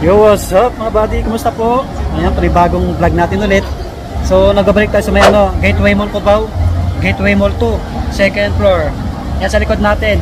Yo, what's up mga buddy? Kumusta po? Ayan, panibagong vlog natin ulit. So, nagbabalik tayo sa may Gateway Mall Cubao. Gateway Mall 2, second floor. Yan sa likod natin.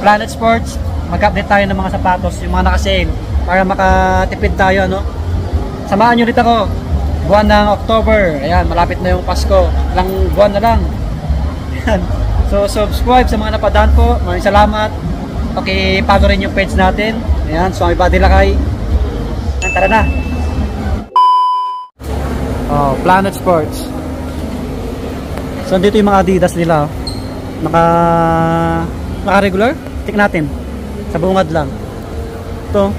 Planet Sports. Mag-update tayo ng mga sapatos, yung mga naka-sale. Para makatipid tayo, no? Samahan nyo ulit ako. Buwan ng October. Ayan, malapit na yung Pasko. Ilang buwan na lang. Ayan. So, subscribe sa mga napadaan po. Maraming salamat. Okay, follow rin yung page natin. Ayan, so may body lakay. Tara na. Oh, Planet Sports. So dito yung mga Adidas nila. Naka-regular. Check natin. Sa bungad lang. Ito,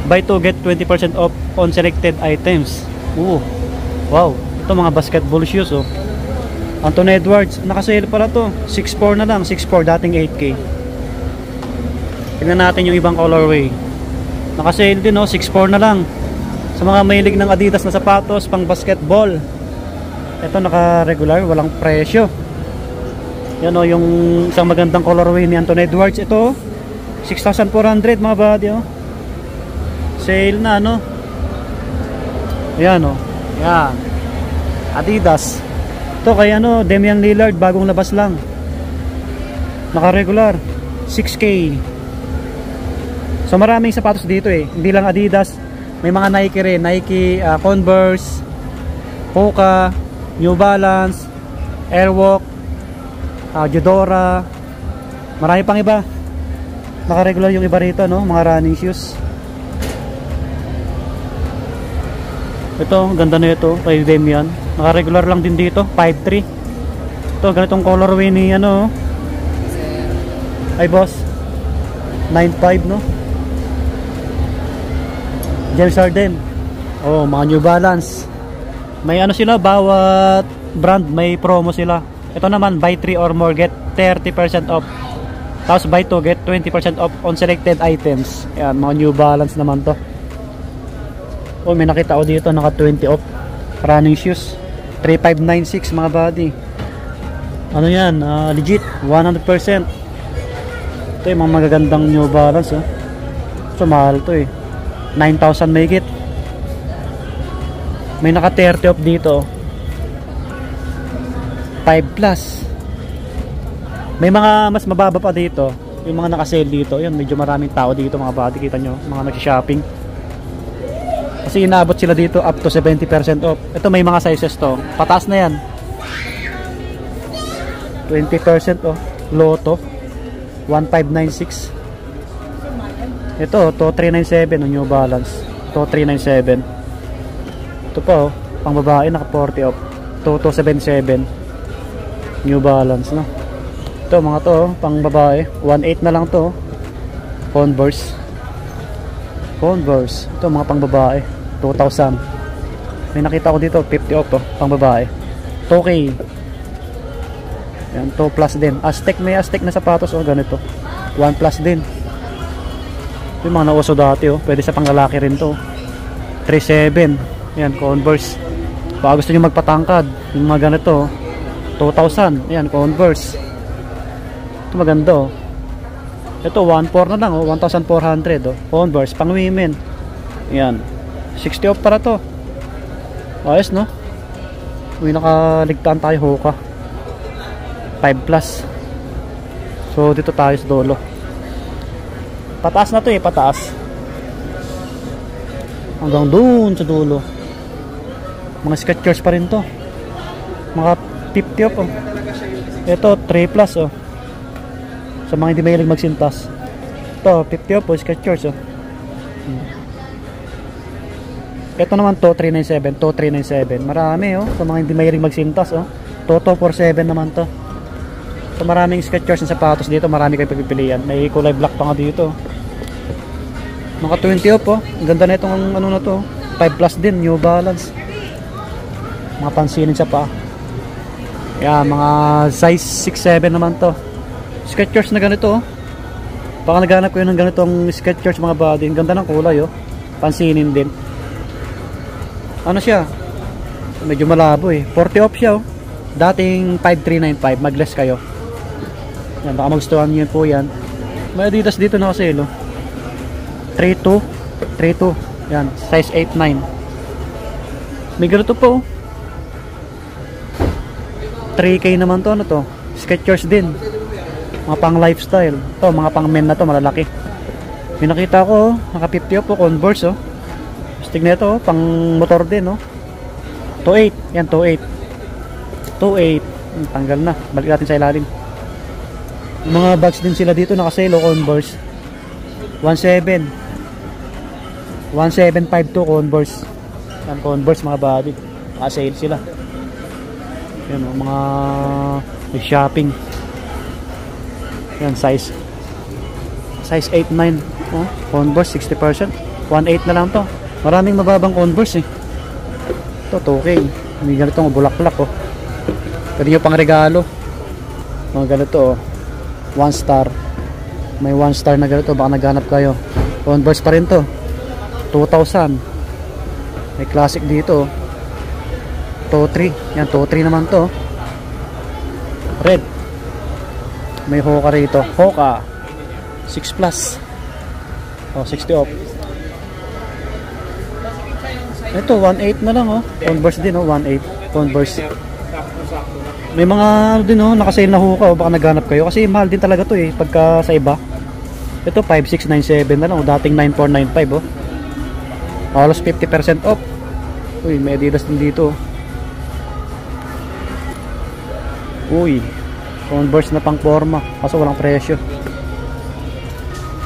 buy 2 get 20% off on selected items. Wow. Ito mga basketball shoes, oh. Anthony Edwards, naka-sale pala to. 6.4 na lang, 6.4 dating 8K. Tingnan natin yung ibang colorway. Naka-sale din, oh, 6.4 na lang. Sa mga mahilig ng Adidas na sapatos pang basketball. Ito naka-regular, walang presyo. Yan, oh, yung isang magandang colorway ni Anthony Edwards. Ito, 6,400 mga buddy, oh. Sale na, no. Ayan, oh. Yan. Adidas. Ito kay Damian Lillard, bagong labas lang. Naka-regular, 6K. So maraming sapatos dito eh. Hindi lang Adidas. May mga Nike rin. Nike, Converse, Hoka, New Balance, Airwalk, Judora. Marami pang iba. Naka-regular yung iba rito, no? Mga running shoes. Ito, ganda na ito kay Damian. Naka-regular lang din dito, 5.3. Ito, ganitong colorway ni ay boss, 9.5, no? James Harden. Oh, mga New Balance. May sila, bawat brand may promo sila. Ito naman, buy 3 or more get 30% off. Tapos buy 2 get 20% off on selected items. Ayan, mga New Balance naman to. Oh, may nakita ko dito, naka 20 off. Running shoes, 3596 mga buddy. Ano yan, legit, 100%. Ito yung mga magagandang New Balance, oh. So mahal to eh, 9,000 may git. May naka 30 off dito, 5 plus. May mga mas mababa pa dito, yung mga naka-sale dito. Yan, medyo maraming tao dito mga buddy, kita nyo, mga nag-shopping. Kasi inaabot sila dito up to 70% off. Ito may mga sizes to, pataas na yan, 20% off. Lotto 1596. Ito, to 397 ng New Balance. To 397. Ito pa, oh, pang babae, naka 40 off. To 277 New Balance, no? Ito mga to, oh, pang babae, 18 na lang to, oh. Converse. Ito mga pang babae, 2,000. May nakita ko dito, 50 off, oh, pang babae, 2K. Yan, 2 plus din. Aztec, may Aztec na sapatos, oh, ganito, 1 plus din. Yung mga nauso dati, oh, pwede sa panglalaki rin to, 3.7. Yan, Converse. Baka gusto nyo magpatangkad, yung mga ganito, 2,000. Yan, Converse. Ito maganda, oh. Ito 1.4 na lang, oh, 1,400, oh. Converse, pang women. Yan, 60 off para to. Ayos, no? May nakaligtaan tayo, Hoka, 5 plus. So dito tayo sa dulo. Pataas na to eh, pataas. Hanggang doon sa dulo. Mga Skechers pa rin to. Mga 50 off, oh. Ito 3 plus, oh. Sa mga hindi mahilig magsintas. Ito 50 off, oh, Skechers, oh. Ito naman to 397, to 397. Marami, oh. Sa mga hindi mahilig magsintas, oh. To 247 naman to. So maraming Skechers na sapatos dito, marami kayo pagpipilian. May kulay black pa nga dito. Mga 20 off, oh. Ang ganda na itong na to, 5 plus din, New Balance. Mga pansinin sa pa. Yeah, mga size 6-7 naman to. Skechers na ganito, oh. Baka naghanap ko yun ng ganitong Skechers mga buddy. Ang ganda ng kulay, oh. Pansinin din. Ano siya? Medyo malabo eh. 40 off siya, oh. Dating 5,395, mag-less kayo. Yan, baka magustuhan niyo po yan. May Adidas dito na kasi, no? 3.2 3.2. Yan, size 8.9. May ganito po. 3K naman to, ano to? Skechers din. Mga pang lifestyle. To, mga pang men na to, malalaki. May nakita ko, naka 50 po, Converse oh. Stick na ito, pang motor din oh. 2.8, yan 2.8. 2.8, tanggal na. Balik natin sa ilalim. Mga bags din sila dito, naka-sale oh, Converse. 1.7. 1752 Converse. Yan Converse mga body. Naka-sale sila. Yan oh, mga shopping. Yan size 8.9 oh, Converse 60%. 1.8 na lang to. Maraming mababang Converse eh. Ito 2K. May ganitong bulaklak oh. Pwede nyo pang regalo. Mga ganito oh. 1 star. May 1 star na ganito. Baka naghanap kayo. Converse pa rin to. 2,000. May classic dito. 2.3. Yan 2.3 naman to. Red. May Hoka rito. Hoka 6 plus. Oh, 60 off. Ito 1.8 na lang oh. Converse din oh, 1.8. Converse. May mga din oh, naka-sale na Hoka oh. Baka naghanap kayo kasi mahal din talaga to eh pagka sa iba. Ito 5,697 na lang oh. Dating 9,495 oh. Halos 50% off. Uy, may Adidas din dito. Uy, Converse na pang forma. Kaso walang presyo.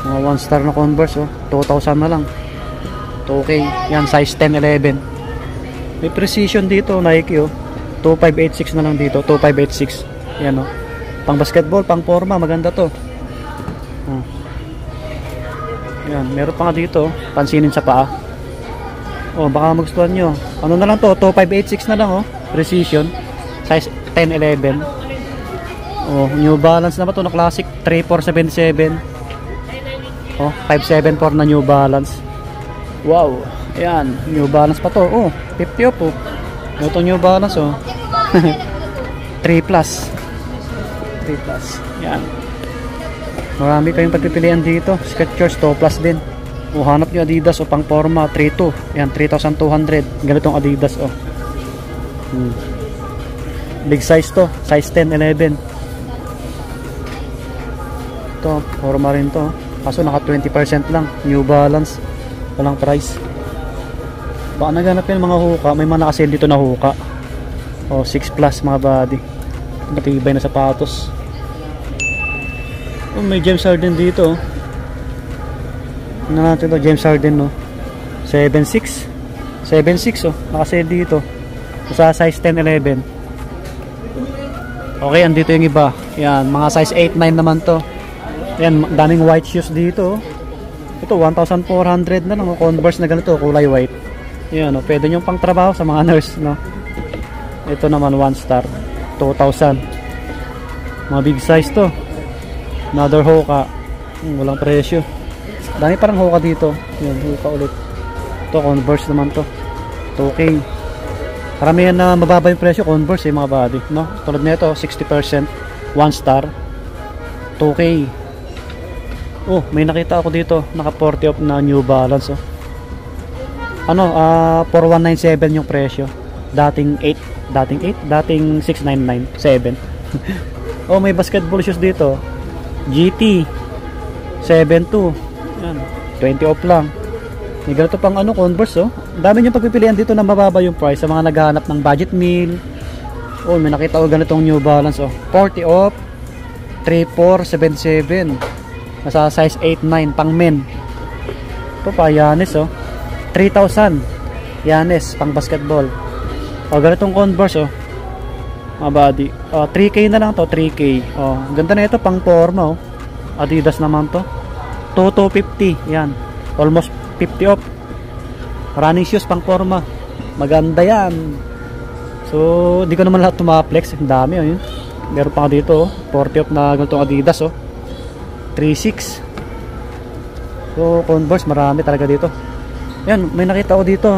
Mga 1 star na Converse oh. 2,000 na lang. 2K. Yan, size 10, 11. May precision dito, Nike oh. 2586 na lang dito. 2586. Yan oh. Pang basketball, pang forma. Maganda to. Oh. Yan, meron pa nga dito. Pansinin sa paa. Oh, baka magustuhan nyo. Ano na lang to? 2586 na lang oh. Precision. Size 10, 11. Oh, New Balance na ba to na classic? 3477. Oh, 574 na New Balance. Wow. Ayan, New Balance pa to. Oh, 50 off oh. Ito New Balance oh. 3 plus. 3 plus. Yan. Marami kayong pagpipilian dito. Skechers 2 plus din. O hanap nyo Adidas o pang forma 3.2. Yan 3,200. Ganitong Adidas oh. Big size to. Size 10, 11. Ito forma rin to. Kaso naka 20% lang. New Balance. Walang price. Baka naghanap yan mga Hoka. May mga nakasale dito na Hoka. O 6 plus mga body. Matibay na sapatos. Oh, may James Harden dito oh. Ano natin ito, James Harden no. 7.6 7.6 oh, nakasale dito sa size 10, 11. Okay, andito yung iba. Yan, mga size 8, 9 naman to. Yan, daming white shoes dito oh. Ito 1,400 na lang oh. Converse na ganito, kulay white. Yan oh, pwede nyo pang trabaho sa mga nurse no. Ito naman 1 star 2,000. Mga big size to. Another Hoka. Walang presyo. Dami parang Hoka dito. Yan, Hoka ulit. Ito, Converse naman to. 2K. Karamihan na mababa yung presyo, Converse eh, mga body. No? Tulad nito, 60%. 1 star. 2K. Oh, may nakita ako dito. Naka 40 off na New Balance. Oh. Ano, 4197 yung presyo. Dating 8. Dating 699. 7. Oh, may basketball shoes dito. GT 72. Yan, 20 off lang. May ganito pang ano, Converse oh. Dami nyo pagpipilian dito na mababa yung price sa mga naghahanap ng budget meal. Oh, may nakita ko ganitong New Balance oh. 40 off. 3477. Nasa size 8-9 pang men. Ito pa Yanis oh. 3,000. Yanis pang basketball. Oh, ganitong Converse oh. Mga body. Oh, 3K na lang to, 3K. Oh, ganda na ito pang forma oh. Adidas naman to. 2,250. Yan. Almost 50 off. Running shoes pang forma. Maganda yan. So, di ko naman lahat tumaplex. Ang dami oh. Yun. Meron pa dito oh. 40 off na ganitong Adidas oh. 3,600. So, Converse marami talaga dito. Yan, may nakita ko dito.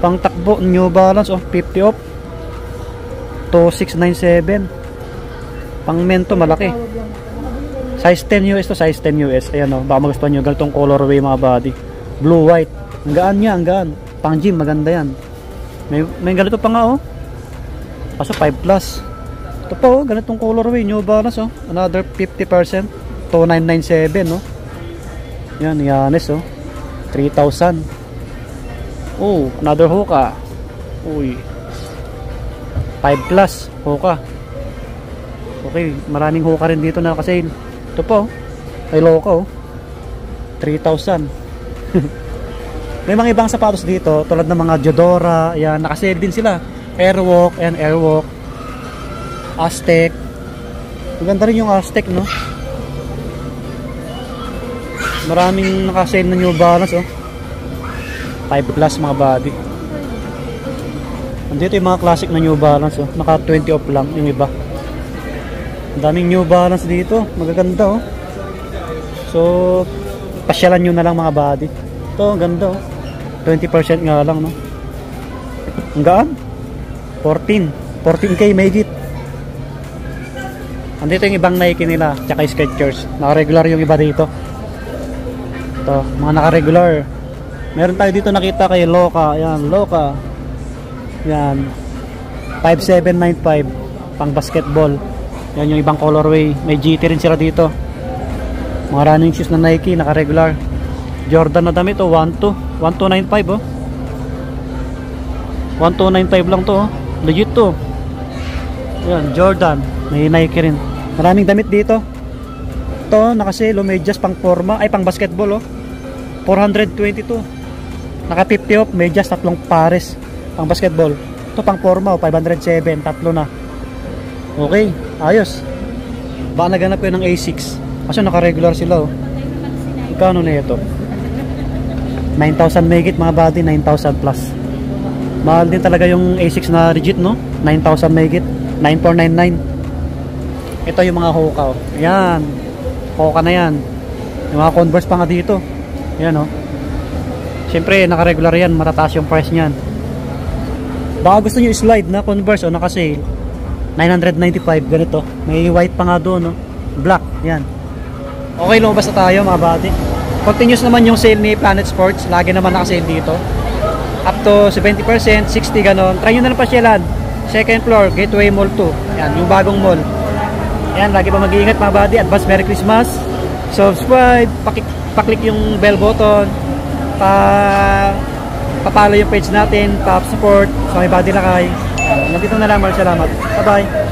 Pang takbo, New Balance oh. 50 off. 2,697. Pang men to, malaki. Size 10 US to, size 10 US. Ayan o, baka magustuhan nyo ganitong colorway mga body. Blue white. Ang gaan niya, ang gaan. Pang gym, maganda yan. May ganito pa nga oh. Kaso 5 plus. Ito pa oh, ganitong colorway. New Balance oh. Another 50%. 2997 oh. Yan, Yanis oh. 3,000. Oh, another Hoka. Uy. 5 plus Hoka. Okay, maraming Hoka rin dito na kasi ito po, ay Loka oh. 3,000. May mga ibang sapatos dito tulad ng mga Diodora, yan, nakasale din sila. Airwalk and Airwalk. Aztec. Maganda rin yung Aztec, no? Maraming nakasale na New Balance oh. 5 plus mga body. Andito yung mga classic na New Balance oh. Naka 20 off lang yung iba. Ang daming New Balance dito. Magaganda oh. So, pasyalan nyo na lang mga body. Ito, ang ganda oh. 20% nga lang no. Ang gaan? 14K mahigit. Andito yung ibang Nike nila, tsaka Skechers. Naka-regular yung iba dito. Ito, mga naka-regular. Meron tayo dito nakita kay Loka. Ayan, Loka. Yan. 5795 pang basketball. Yan yung ibang colorway. May GT rin sila dito. Mga running shoes na Nike, naka-regular. Jordan na damit oh, 1295 oh. 1295 lang to oh. Legit to. Yan, Jordan. May Nike rin. Maraming damit dito. Ito, naka-sale oh, medyas pang forma, ay pang basketball oh. 422. Naka 50 off, medyas tatlong pares pang basketball. Ito pang forma oh, 507, tatlo na. Okay, ayos. Baka naganap ko ng A6. Kasi naka-regular sila oh. Ikano na ito? 9,000 megit mga body, 9,000 plus. Mahal din talaga yung A6 na legit no? 9,000 megit, 9,499. Ito yung mga Hoka oh. Ayan, Hoka na yan. Yung mga Converse pa nga dito. Ayan oh. Siyempre naka-regular yan, matataas yung price nyan. Baka gusto nyo slide na Converse o naka-sale, 995 ganito. May white pa nga doon no? Black, yan. Okay, lumabas na tayo mga body. Continuous naman yung sale ni Planet Sports. Lagi naman naka-sale dito. Up to 70%, 60 ganon. Try nyo na lang pasyalan. Second floor, Gateway Mall 2. Yan, yung bagong mall. Yan, lagi pa mag-iingat mga body. Advance Merry Christmas. Subscribe, paklik yung bell button. Pa-follow yung page natin. Pa-support sa may body lakay. Nandito na lang. Maraming salamat. Bye-bye.